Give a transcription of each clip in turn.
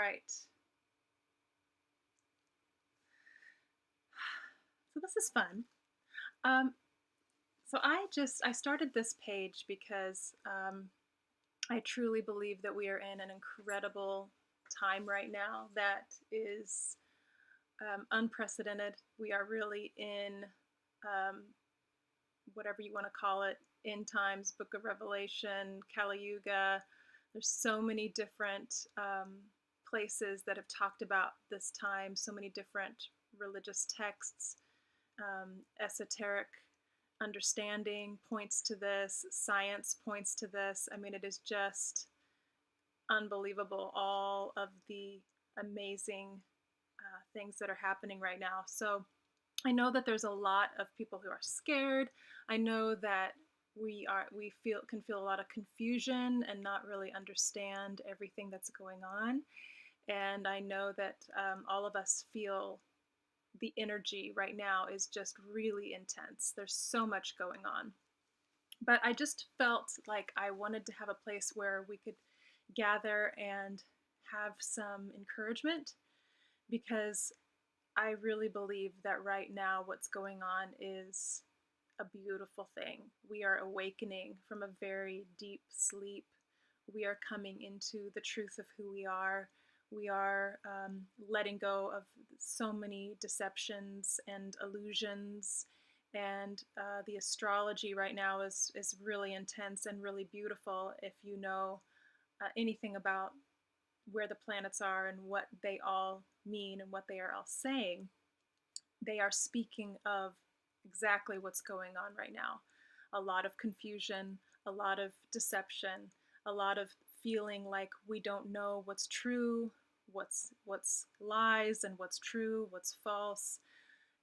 right. So this is fun. Um, so I started this page because I truly believe that we are in an incredible time right now that is unprecedented. We are really in um, whatever you want to call it, end times, Book of Revelation, Kali Yuga. There's so many different places that have talked about this time. So many different religious texts, esoteric understanding points to this, science points to this. I mean, it is just unbelievable, all of the amazing things that are happening right now. So I know that there's a lot of people who are scared. I know that we can feel a lot of confusion and not really understand everything that's going on. And I know that all of us feel the energy right now is just really intense. There's so much going on. But I just felt like I wanted to have a place where we could gather and have some encouragement because I really believe that right now what's going on is a beautiful thing. We are awakening from a very deep sleep. We are coming into the truth of who we are. We are letting go of so many deceptions and illusions. And the astrology right now is really intense and really beautiful if you know anything about where the planets are and what they all mean and what they are all saying. They are speaking of exactly what's going on right now. A lot of confusion, a lot of deception, a lot of feeling like we don't know what's true, what's lies, and what's true, what's false.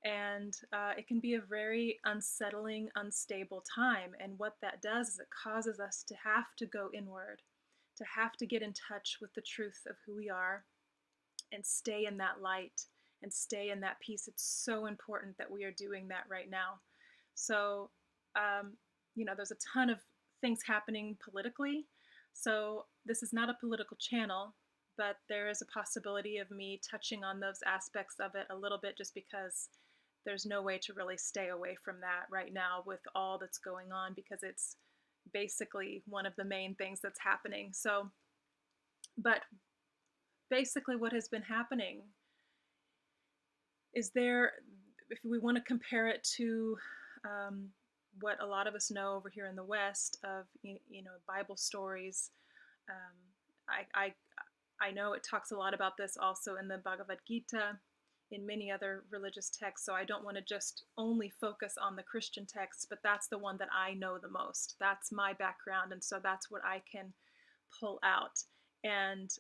And it can be a very unsettling, unstable time. And what that does is it causes us to have to go inward, to have to get in touch with the truth of who we are and stay in that light and stay in that peace. It's so important that we are doing that right now. So, um, there's a ton of things happening politically. So, this is not a political channel, but there is a possibility of me touching on those aspects of it a little bit just because there's no way to really stay away from that right now with all that's going on because it's basically one of the main things that's happening. So, but basically, what has been happening is there, if we want to compare it to um, what a lot of us know over here in the West of Bible stories. I know it talks a lot about this also in the Bhagavad Gita, in many other religious texts. So I don't want to just only focus on the Christian texts, but that's the one that I know the most. That's my background, and so that's what I can pull out. And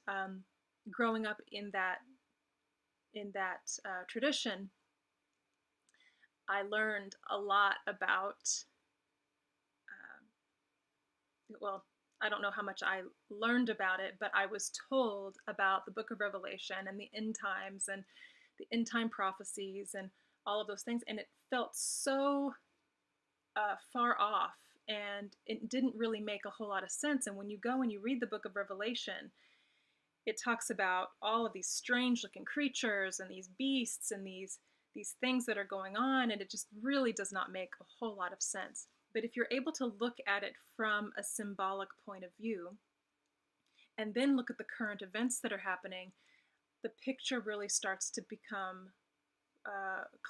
growing up in that tradition, I learned a lot about, well, I don't know how much I learned about it, but I was told about the book of Revelation and the end times and the end time prophecies and all of those things. And it felt so far off and it didn't really make a whole lot of sense. And when you go and you read the book of Revelation, it talks about all of these strange looking creatures and these beasts and these things that are going on, and it just really does not make a whole lot of sense. But if you're able to look at it from a symbolic point of view and then look at the current events that are happening, the picture really starts to become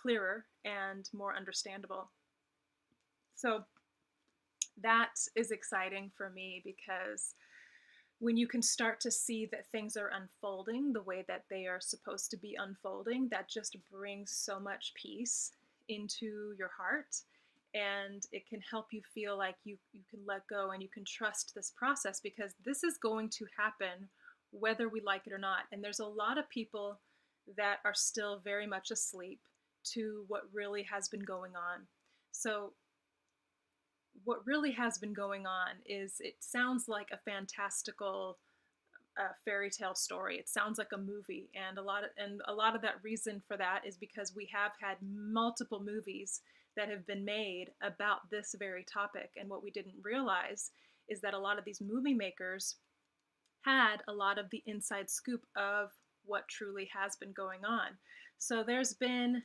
clearer and more understandable. So that is exciting for me because when you can start to see that things are unfolding the way that they are supposed to be unfolding, that just brings so much peace into your heart. And it can help you feel like you can let go and you can trust this process because this is going to happen whether we like it or not. And there's a lot of people that are still very much asleep to what really has been going on. So what really has been going on is it sounds like a fantastical fairy tale story. It sounds like a movie, and a lot of that reason for that is because we have had multiple movies that have been made about this very topic. And what we didn't realize is that a lot of these movie makers had a lot of the inside scoop of what truly has been going on. So there's been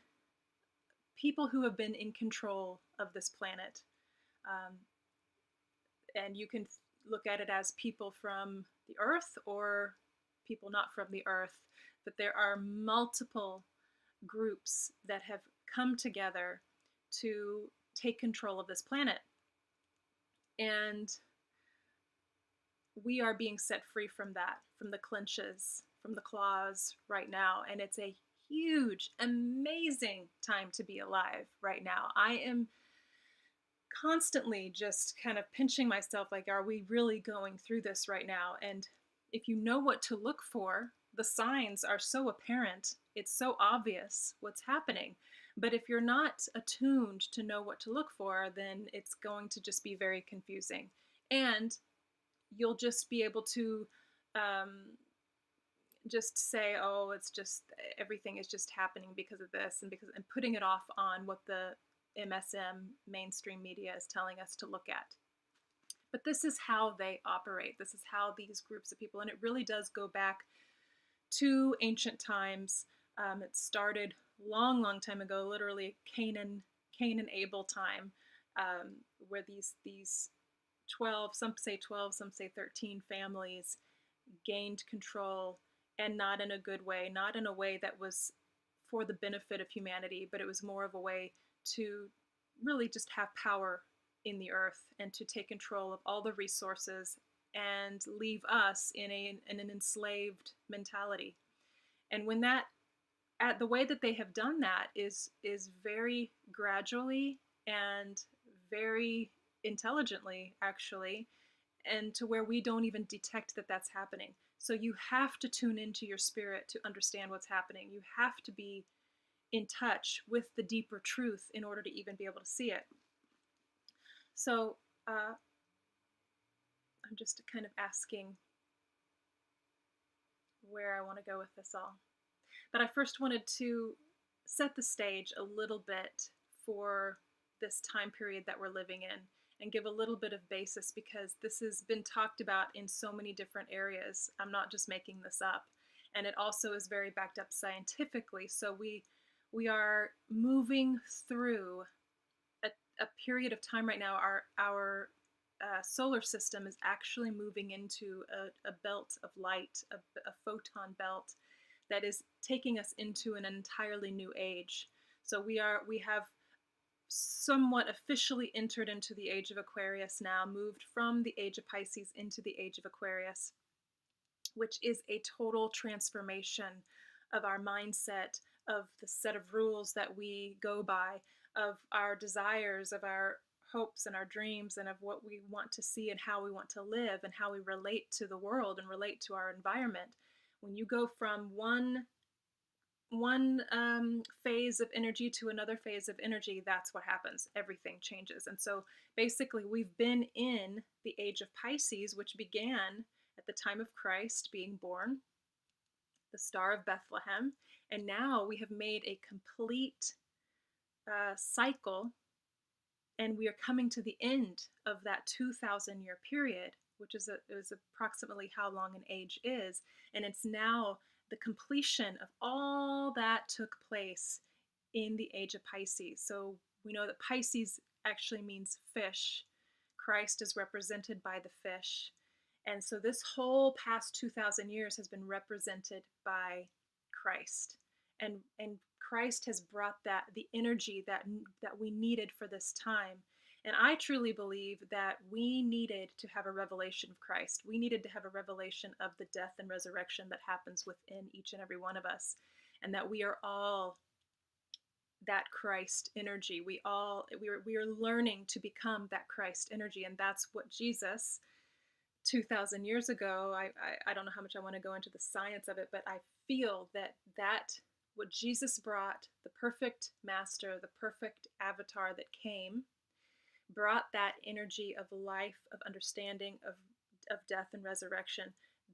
people who have been in control of this planet. Um, and you can look at it as people from the earth or people not from the earth. But there are multiple groups that have come together to take control of this planet. And we are being set free from that, from the clinches, from the claws right now. And it's a huge, amazing time to be alive right now. I am constantly just kind of pinching myself like, are we really going through this right now? And if you know what to look for, the signs are so apparent. It's so obvious what's happening. But if you're not attuned to know what to look for, then it's going to just be very confusing. And you'll just be able to just say, oh, it's just everything is just happening because of this and putting it off on what the MSM mainstream media is telling us to look at. But this is how they operate. This is how these groups of people, and it really does go back to ancient times. It started long, long time ago, literally Cain and Abel time, where these 12, some say 12, some say 13 families gained control, and not in a good way, not in a way that was for the benefit of humanity, but it was more of a way to really just have power in the earth and to take control of all the resources and leave us in an enslaved mentality. And when that, at the way that they have done that is very gradually and very intelligently, actually, and to where we don't even detect that that's happening. So you have to tune into your spirit to understand what's happening. You have to be in touch with the deeper truth in order to even be able to see it. So I'm just kind of asking where I want to go with this all. But I first wanted to set the stage a little bit for this time period that we're living in and give a little bit of basis, because this has been talked about in so many different areas. I'm not just making this up. And it also is very backed up scientifically. So we are moving through a period of time right now. Our solar system is actually moving into a belt of light, a photon belt that is taking us into an entirely new age. So we have somewhat officially entered into the age of Aquarius now, moved from the age of Pisces into the age of Aquarius, which is a total transformation of our mindset, of the set of rules that we go by, of our desires, of our hopes and our dreams, and of what we want to see and how we want to live and how we relate to the world and relate to our environment. When you go from one phase of energy to another phase of energy, that's what happens. Everything changes. And so basically we've been in the age of Pisces, which began at the time of Christ being born, the Star of Bethlehem. And now we have made a complete cycle, and we are coming to the end of that 2,000-year period, which is approximately how long an age is. And it's now the completion of all that took place in the age of Pisces. So we know that Pisces actually means fish. Christ is represented by the fish. And so this whole past 2,000 years has been represented by Christ. And Christ has brought the energy that we needed for this time. And I truly believe that we needed to have a revelation of Christ. We needed to have a revelation of the death and resurrection that happens within each and every one of us, and that we are all that Christ energy. We are learning to become that Christ energy, and that's what Jesus 2,000 years ago. I don't know how much I want to go into the science of it, but I feel that what Jesus brought, the perfect master, the perfect avatar that came, brought that energy of life, of understanding, of death and resurrection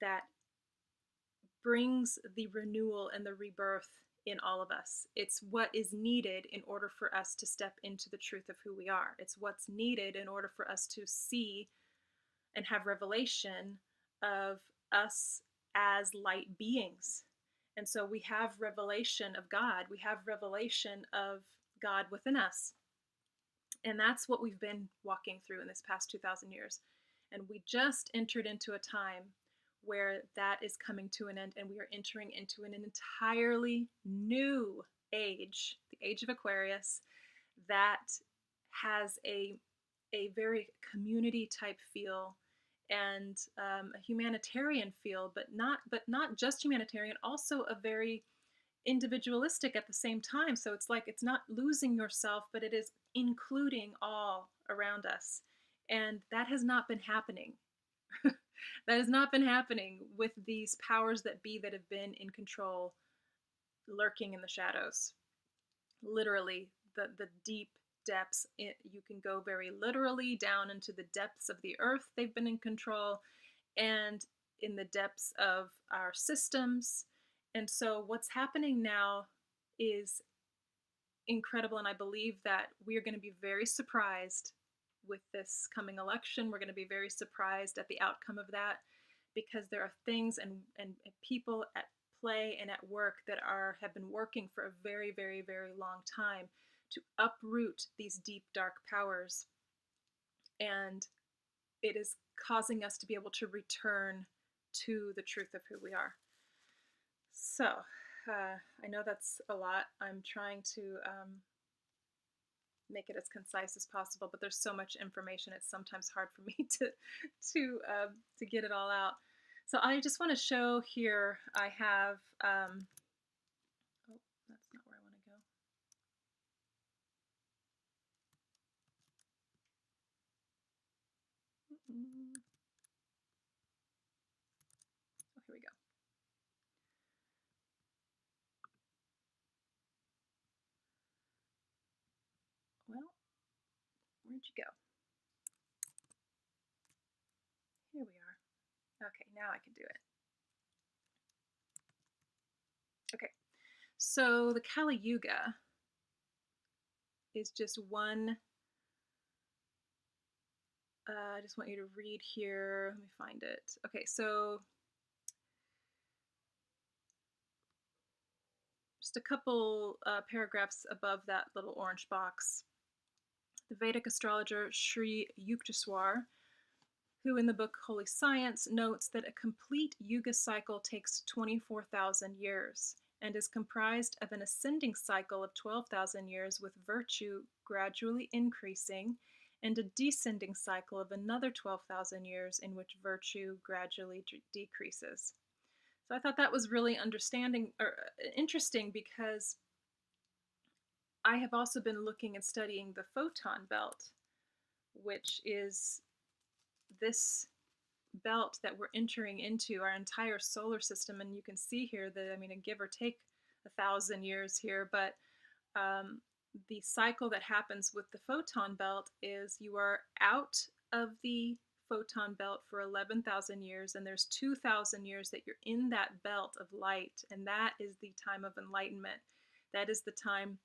that brings the renewal and the rebirth in all of us. It's what is needed in order for us to step into the truth of who we are. It's what's needed in order for us to see and have revelation of us as light beings. And so we have revelation of God. We have revelation of God within us. And that's what we've been walking through in this past 2,000 years. And we just entered into a time where that is coming to an end, and we are entering into an entirely new age, the age of Aquarius, that has a very community type feel and a humanitarian feel, but not just humanitarian, also a very individualistic at the same time. So it's like it's not losing yourself, but it is including all around us. And that has not been happening. That has not been happening with these powers that be that have been in control, lurking in the shadows. Literally, the deep depths. You can go very literally down into the depths of the earth. They've been in control, and in the depths of our systems. And so what's happening now is incredible. And I believe that we are going to be very surprised with this coming election. We're going to be very surprised at the outcome of that, because there are things and people at play and at work that have been working for a very, very, very long time to uproot these deep, dark powers. And it is causing us to be able to return to the truth of who we are. So, I know that's a lot. I'm trying to make it as concise as possible, but there's so much information. It's sometimes hard for me to get it all out. So I just want to show here. I have. Oh, that's not where I want to go. Oh, here we go. Well, where'd you go? Here we are. Okay, now I can do it. Okay, so the Kali Yuga is just one. I just want you to read here. Let me find it. Okay, so just a couple paragraphs above that little orange box. The Vedic astrologer Sri Yukteswar, who in the book Holy Science notes that a complete Yuga cycle takes 24,000 years and is comprised of an ascending cycle of 12,000 years with virtue gradually increasing, and a descending cycle of another 12,000 years in which virtue gradually decreases. So I thought that was really interesting, because I have also been looking and studying the photon belt, which is this belt that we're entering into our entire solar system. And you can see here that, I mean, give or take 1,000 years here, but the cycle that happens with the photon belt is you are out of the photon belt for 11,000 years, and there's 2,000 years that you're in that belt of light, and that is the time of enlightenment. That is the time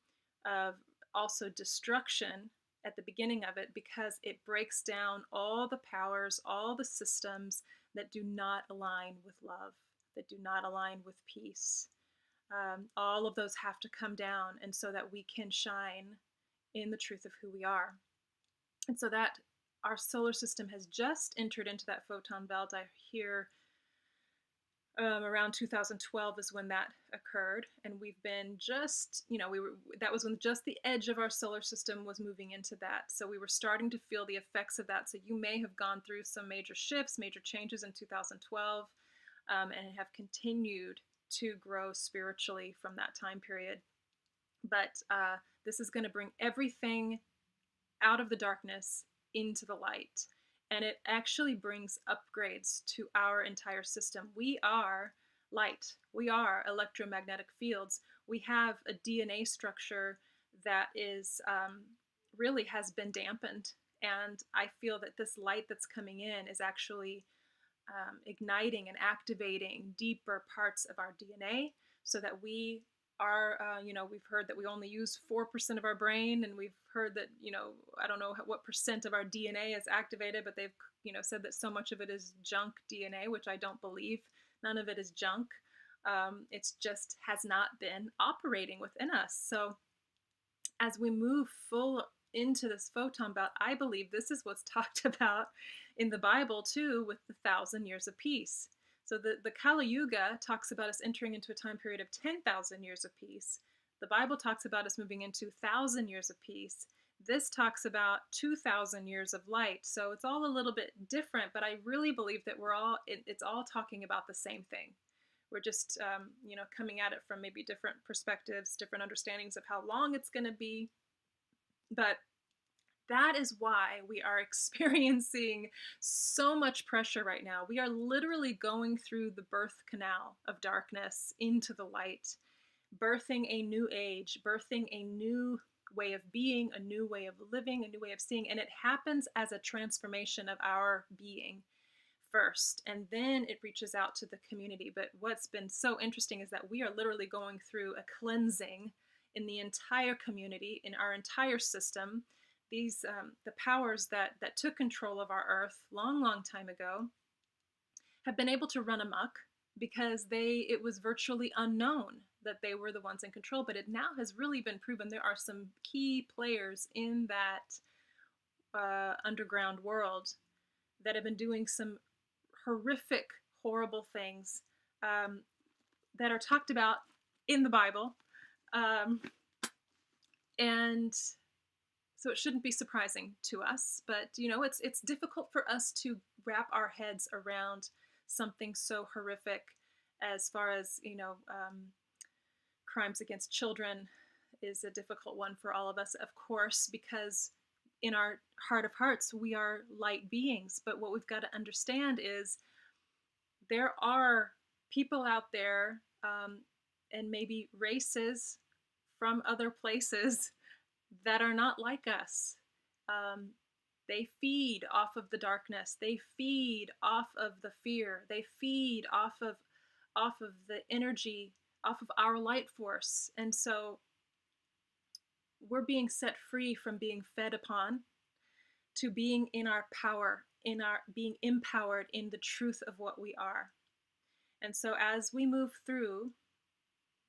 of also destruction at the beginning of it, because it breaks down all the powers, all the systems that do not align with love, that do not align with peace. All of those have to come down, and so that we can shine in the truth of who we are. And so that our solar system has just entered into that photon belt. I hear around 2012 is when that occurred, and we've been just, that was when just the edge of our solar system was moving into that. So we were starting to feel the effects of that. So you may have gone through some major shifts, major changes in 2012, and have continued to grow spiritually from that time period. But this is going to bring everything out of the darkness into the light. And it actually brings upgrades to our entire system. We are light. We are electromagnetic fields. We have a DNA structure that is really has been dampened. And I feel that this light that's coming in is actually igniting and activating deeper parts of our DNA, so that we are, we've heard that we only use 4% of our brain, and we've heard that, I don't know what percent of our DNA is activated, but they've, said that so much of it is junk DNA, which I don't believe. None of it is junk. It's just has not been operating within us. So as we move full into this photon belt, I believe this is what's talked about in the Bible too, with the 1,000 years of peace. So the Kali Yuga talks about us entering into a time period of 10,000 years of peace. The Bible talks about us moving into 1,000 years of peace. This talks about 2,000 years of light. So it's all a little bit different, but I really believe that it's all talking about the same thing. We're just, coming at it from maybe different perspectives, different understandings of how long it's going to be. But that is why we are experiencing so much pressure right now. We are literally going through the birth canal of darkness into the light, birthing a new age, birthing a new way of being, a new way of living, a new way of seeing. And it happens as a transformation of our being first, and then it reaches out to the community. But what's been so interesting is that we are literally going through a cleansing in the entire community, in our entire system. These the powers that took control of our earth long time ago have been able to run amok because it was virtually unknown that they were the ones in control. But it now has really been proven there are some key players in that underground world that have been doing some horrific, horrible things that are talked about in the Bible. And so it shouldn't be surprising to us, but it's difficult for us to wrap our heads around something so horrific as far as crimes against children is a difficult one for all of us, of course, because in our heart of hearts we are light beings. But what we've got to understand is there are people out there, and maybe races from other places that are not like us. They feed off of the darkness. They feed off of the fear. They feed off of the energy, off of our light force. And so we're being set free from being fed upon to being in our power, in our being empowered in the truth of what we are. And so as we move through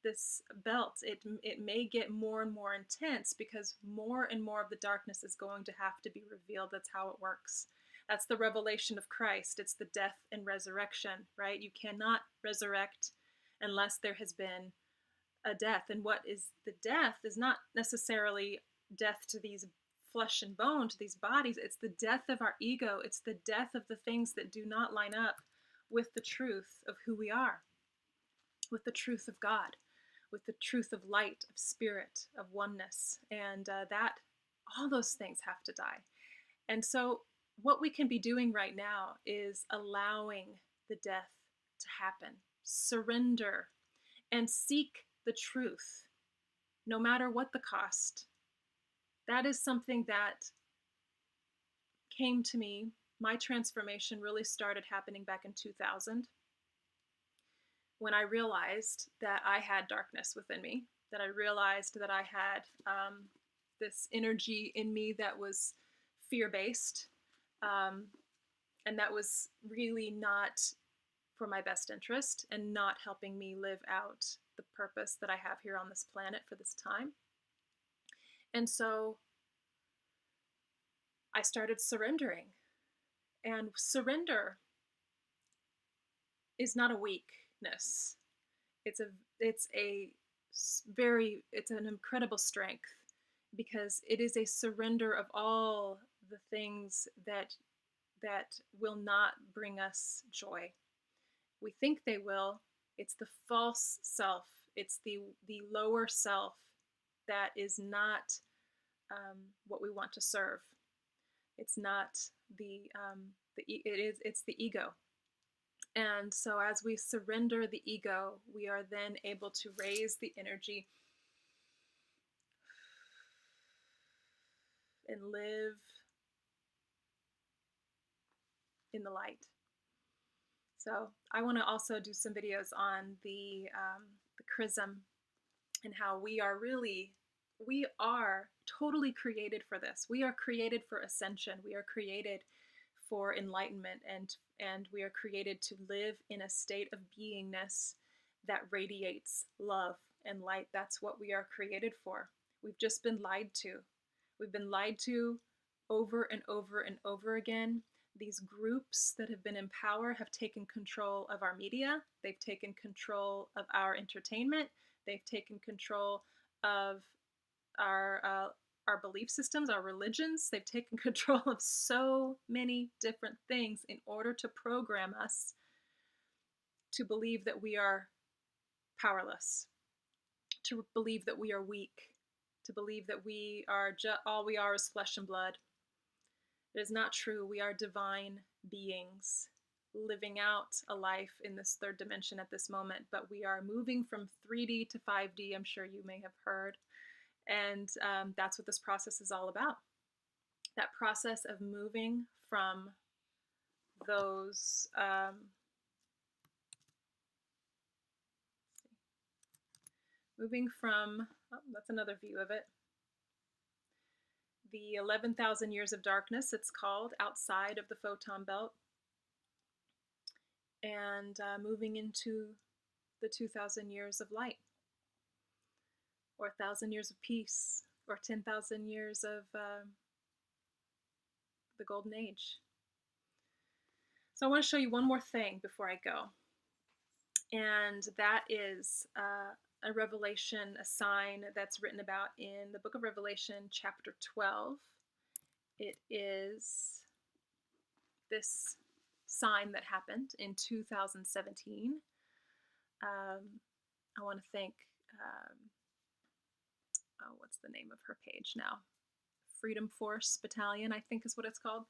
this belt, it may get more and more intense because more and more of the darkness is going to have to be revealed. That's how it works. That's the revelation of Christ. It's the death and resurrection, right? You cannot resurrect unless there has been a death. And what is the death is not necessarily death to these flesh and bone, to these bodies. It's the death of our ego. It's the death of the things that do not line up with the truth of who we are, with the truth of God, with the truth of light, of spirit, of oneness. And that all those things have to die. And so what we can be doing right now is allowing the death to happen. Surrender and seek the truth, no matter what the cost. That is something that came to me. My transformation really started happening back in 2000 when I realized that I had darkness within me, that I realized that I had this energy in me that was fear-based, and that was really not for my best interest and not helping me live out the purpose that I have here on this planet for this time. And so I started surrendering. And surrender is not a weakness. It's an incredible strength, because it is a surrender of all the things that will not bring us joy. We think they will. It's the false self. It's the lower self that is not what we want to serve. It's not it's the ego. And so as we surrender the ego, we are then able to raise the energy and live in the light. So I want to also do some videos on the chrism and how we are totally created for this. We are created for ascension. We are created for enlightenment, and we are created to live in a state of beingness that radiates love and light. That's what we are created for. We've just been lied to. We've been lied to over and over and over again. These groups that have been in power have taken control of our media. They've taken control of our entertainment. They've taken control of our belief systems, our religions. They've taken control of so many different things in order to program us to believe that we are powerless, to believe that we are weak, to believe that we are all we are is flesh and blood. It is not true. We are divine beings living out a life in this third dimension at this moment, but we are moving from 3D to 5D. I'm sure you may have heard. And that's what this process is all about. That process of moving from those that's another view of it. The 11,000 years of darkness, it's called, outside of the photon belt, and moving into the 2,000 years of light, or 1,000 years of peace, or 10,000 years of the golden age. So I want to show you one more thing before I go, and that is a revelation, a sign that's written about in the book of Revelation, chapter 12. It is this sign that happened in 2017. I want to thank, what's the name of her page now? Freedom Force Battalion, I think is what it's called.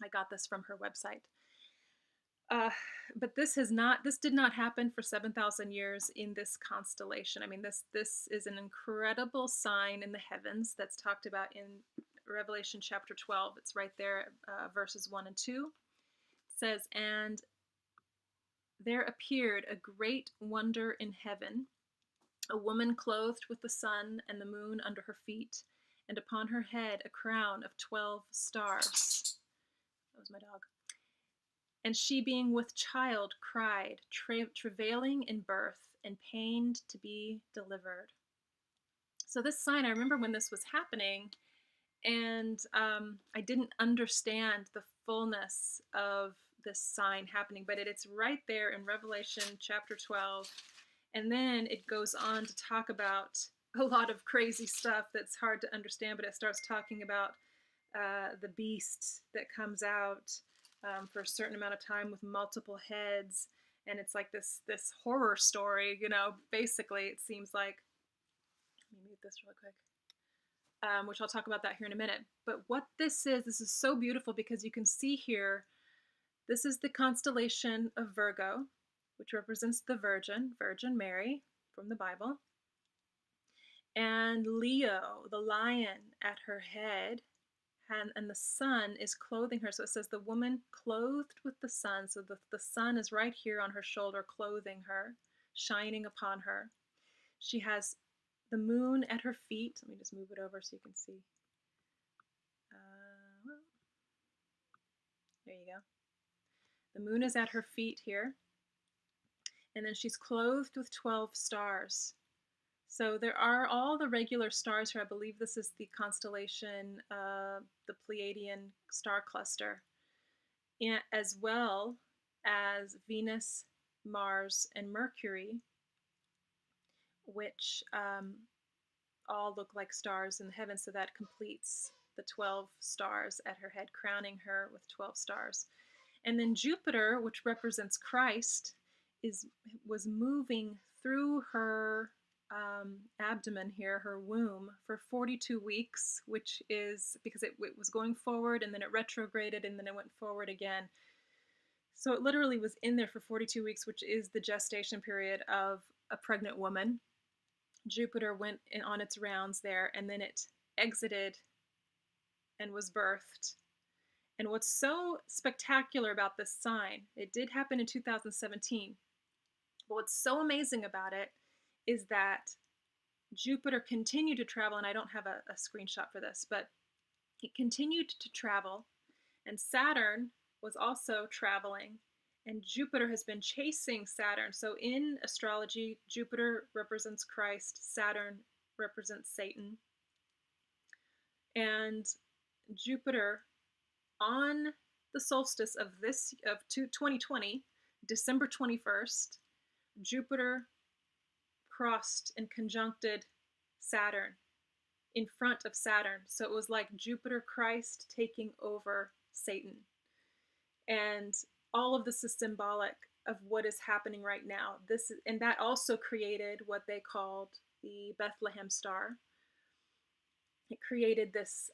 I got this from her website. But this did not happen for 7,000 years in this constellation. I mean, this is an incredible sign in the heavens that's talked about in Revelation chapter 12. It's right there, verses 1 and 2. It says, "And there appeared a great wonder in heaven, a woman clothed with the sun and the moon under her feet, and upon her head a crown of 12 stars." That was my dog. "And she, being with child, cried, travailing in birth, and pained to be delivered." So this sign, I remember when this was happening, and I didn't understand the fullness of this sign happening, but it's right there in Revelation chapter 12. And then it goes on to talk about a lot of crazy stuff that's hard to understand, but it starts talking about the beast that comes out for a certain amount of time with multiple heads. And it's like this horror story, basically it seems like. Let me mute this real quick. Which I'll talk about that here in a minute. But what this is so beautiful because you can see here, this is the constellation of Virgo, which represents the Virgin Mary from the Bible. And Leo, the lion at her head, and the sun is clothing her. So it says the woman clothed with the sun. So the sun is right here on her shoulder, clothing her, shining upon her. She has the moon at her feet. Let me just move it over so you can see. There you go. The moon is at her feet here. And then she's clothed with 12 stars. So there are all the regular stars here. I believe this is the constellation, the Pleiadian star cluster, and as well as Venus, Mars, and Mercury, which all look like stars in the heavens. So that completes the 12 stars at her head, crowning her with 12 stars. And then Jupiter, which represents Christ, was moving through her abdomen here, her womb, for 42 weeks, which is because it was going forward and then it retrograded and then it went forward again. So it literally was in there for 42 weeks, which is the gestation period of a pregnant woman. Jupiter went on its rounds there, and then it exited and was birthed. And what's so spectacular about this sign, it did happen in 2017, but what's so amazing about it is that Jupiter continued to travel, and I don't have a screenshot for this, but it continued to travel, and Saturn was also traveling, and Jupiter has been chasing Saturn. So in astrology, Jupiter represents Christ, Saturn represents Satan. And Jupiter on the solstice of 2020, December 21st, Jupiter crossed and conjuncted Saturn in front of Saturn. So it was like Jupiter Christ taking over Satan. And all of this is symbolic of what is happening right now. And that also created what they called the Bethlehem star. It created this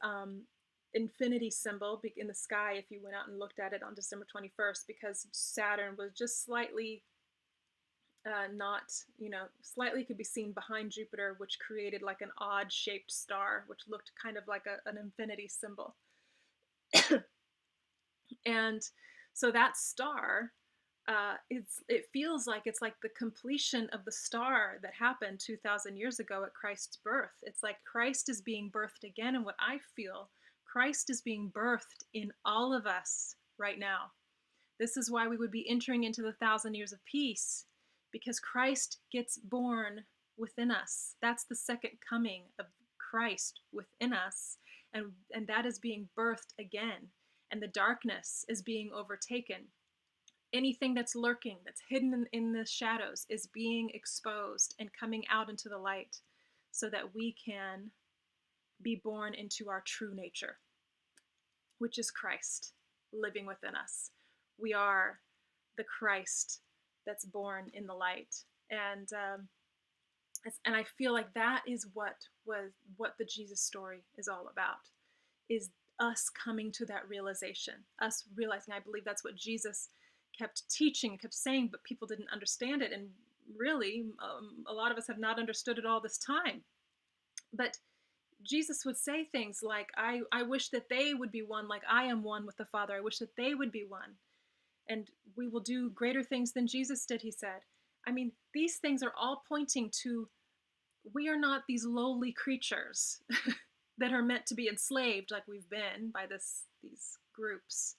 infinity symbol in the sky if you went out and looked at it on December 21st, because Saturn was just slightly slightly could be seen behind Jupiter, which created like an odd shaped star, which looked kind of like an infinity symbol. And so that star, it feels like it's like the completion of the star that happened 2,000 years ago at Christ's birth. It's like Christ is being birthed again. And what I feel, Christ is being birthed in all of us right now. This is why we would be entering into the 1,000 years of peace, because Christ gets born within us. That's the second coming of Christ within us. And that is being birthed again. And the darkness is being overtaken. Anything that's lurking, that's hidden in the shadows, is being exposed and coming out into the light, so that we can be born into our true nature, which is Christ living within us. We are the Christ that's born in the light. And I feel like that is what the Jesus story is all about, is us coming to that realization, us realizing. I believe that's what Jesus kept teaching, kept saying, but people didn't understand it. And really, a lot of us have not understood it all this time. But Jesus would say things like, I wish that they would be one like I am one with the Father. I wish that they would be one. And we will do greater things than Jesus did, he said. I mean, these things are all pointing to, we are not these lowly creatures that are meant to be enslaved like we've been by these groups.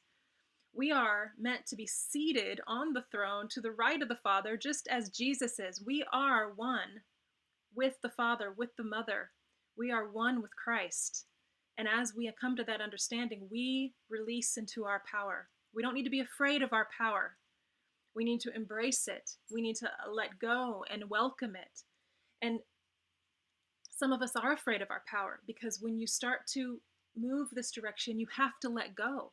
We are meant to be seated on the throne to the right of the Father, just as Jesus is. We are one with the Father, with the Mother. We are one with Christ. And as we come to that understanding, we release into our power. We don't need to be afraid of our power. We need to embrace it. We need to let go and welcome it. And some of us are afraid of our power, because when you start to move this direction, you have to let go.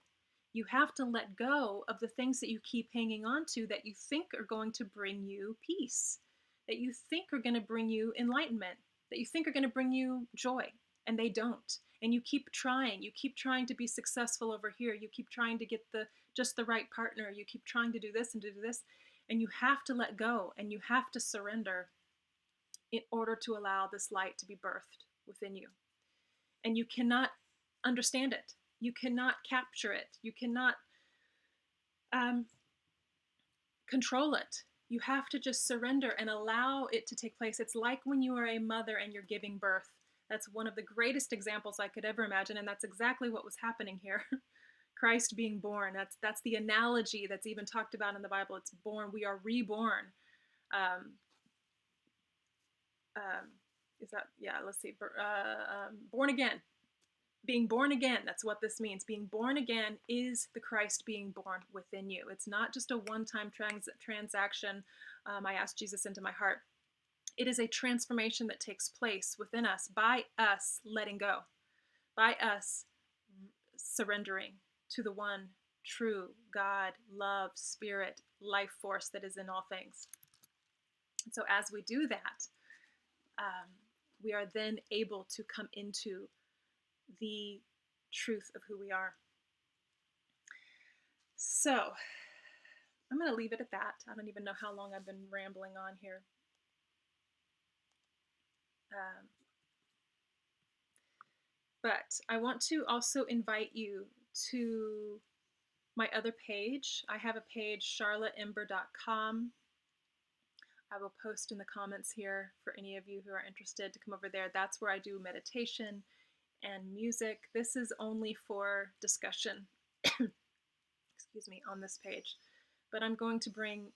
You have to let go of the things that you keep hanging on to, that you think are going to bring you peace, that you think are going to bring you enlightenment, that you think are going to bring you joy, and they don't. And you keep trying to be successful over here. You keep trying to get just the right partner. You keep trying to do this and do this. And you have to let go, and you have to surrender in order to allow this light to be birthed within you. And you cannot understand it. You cannot capture it. You cannot control it. You have to just surrender and allow it to take place. It's like when you are a mother and you're giving birth. That's one of the greatest examples I could ever imagine, and that's exactly what was happening here. Christ being born. That's the analogy that's even talked about in the Bible. It's born. We are reborn. Is that, yeah, let's see. Born again. Being born again, that's what this means. Being born again is the Christ being born within you. It's not just a one-time transaction. I asked Jesus into my heart. It is a transformation that takes place within us by us letting go, by us surrendering to the one true God, love, spirit, life force that is in all things. And so as we do that, we are then able to come into the truth of who we are. So I'm going to leave it at that. I don't even know how long I've been rambling on here. But I want to also invite you to my other page. I have a page, charlotteember.com. I will post in the comments here for any of you who are interested to come over there. That's where I do meditation and music. This is only for discussion, excuse me, on this page. but I'm going to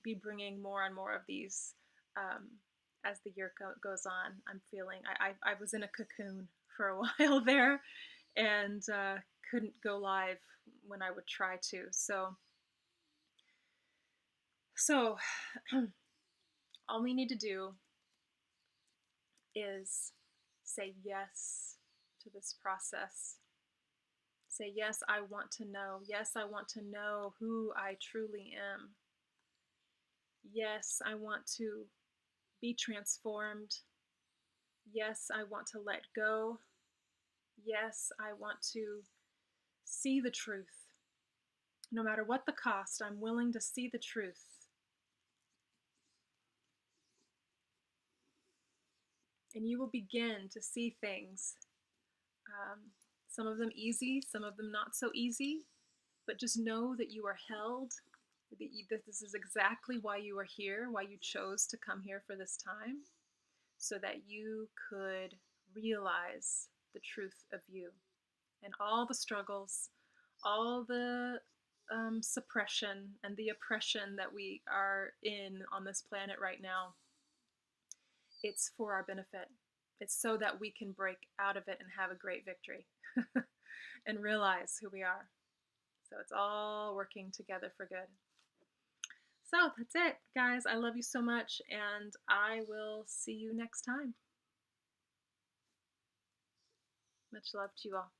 be bringing more and more of these um, as the year goes on. I'm feeling I was in a cocoon for a while there, and couldn't go live when I would try to. So all we need to do is say yes to this process. Say, yes, I want to know. Yes, I want to know who I truly am. Yes, I want to be transformed. Yes, I want to let go. Yes, I want to see the truth. No matter what the cost, I'm willing to see the truth. And you will begin to see things, um, some of them easy, some of them not so easy, but just know that you are held, that this is exactly why you are here, why you chose to come here for this time, so that you could realize the truth of you and all the struggles, all the suppression and the oppression that we are in on this planet right now. It's for our benefit. It's so that we can break out of it and have a great victory and realize who we are. So it's all working together for good. So that's it, guys. I love you so much, and I will see you next time. Much love to you all.